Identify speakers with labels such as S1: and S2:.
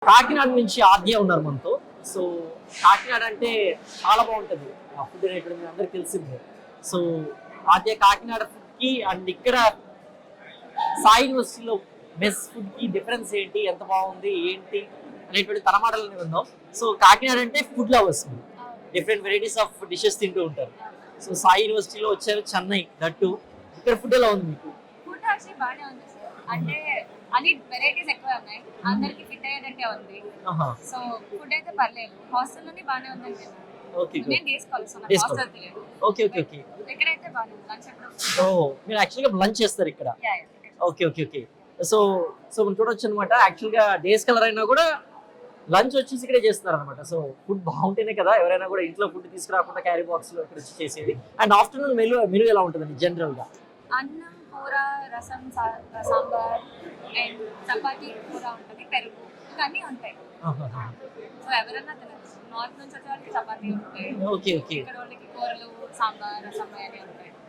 S1: కాకినాడ నుంచి ఆద్య ఉన్నారు మనతో. సో కాకినాడ అంటే చాలా బాగుంటది ఆ ఫుడ్ అనేటువంటి మీ అందరికి తెలిసిందే. సో ఆద్య కాకినాడ ఫుడ్ కి అండ్ ఇక్కడ సాయి యూనివర్సిటీలో మెస్ ఫుడ్ కి డిఫరెన్స్ ఏంటి, ఎంత బాగుంది ఏంటి అనేటువంటి తన మాటలని విందాం. సో కాకినాడ అంటే food lovers, different varieties of dishes తింటూ ఉంటారు. సో సాయి యూనివర్సిటీలో వచ్చారు, చెన్నై దట్టు. ఇక్కడ ఫుడ్ ఎలా ఉంది మీకు?
S2: ఫుడ్ యాక్చువల్లీ బాగానే ఉంది సార్. అంటే అన్ని వెరైటీస్ ఎక్కువ ఉన్నాయి, అందరికి ఫిట్ అయ్యేటట్టే ఉంది. సో ఫుడ్ అయితే పర్లేదు, హాస్టల్లోనే బాగానే ఉంది అంటే నేను తీసుకోవాలి.
S1: Okay okay okay.
S2: ఇక్కడైతే బాగానే ఉంది. లంచ్ ఎప్పుడు?
S1: ఓ మీరు యాక్చువల్గా లంచ్ చేస్తారు ఇక్కడ? Okay okay okay. So so మనం చూడొచ్చు అనమాట. యాక్చువల్గా డేస్ కలర్ అయినా కూడా లంచ్ వచ్చేసి ఇక్కడే చేస్తున్నారు అనమాట. సో ఫుడ్ బాగుంటేనే కదా ఎవరైనా కూడా ఇంట్లో ఫుడ్ తీసుకురాకుండా క్యారీ బాక్స్ లో ఇక్కడ వచ్చి చేసేది. అండ్ ఆఫ్టర్నూన్ మెనూ ఎలా ఉంటుందండి జనరల్ గా?
S2: అన్నం, కూర, రసం, సాంబార్ అండ్ చపాతీ, కూర ఉంటుంది, పెరుగు ఇవన్నీ ఉంటాయి. సో ఎవరైనా తినచ్చు. నార్త్ నుంచి వచ్చే వాళ్ళకి చపాతీ ఉంటాయి,
S1: ఓకే ఓకే.
S2: ఇక్కడ వాళ్ళకి కూరలు, సాంబార్, రసం అని ఉంటాయి.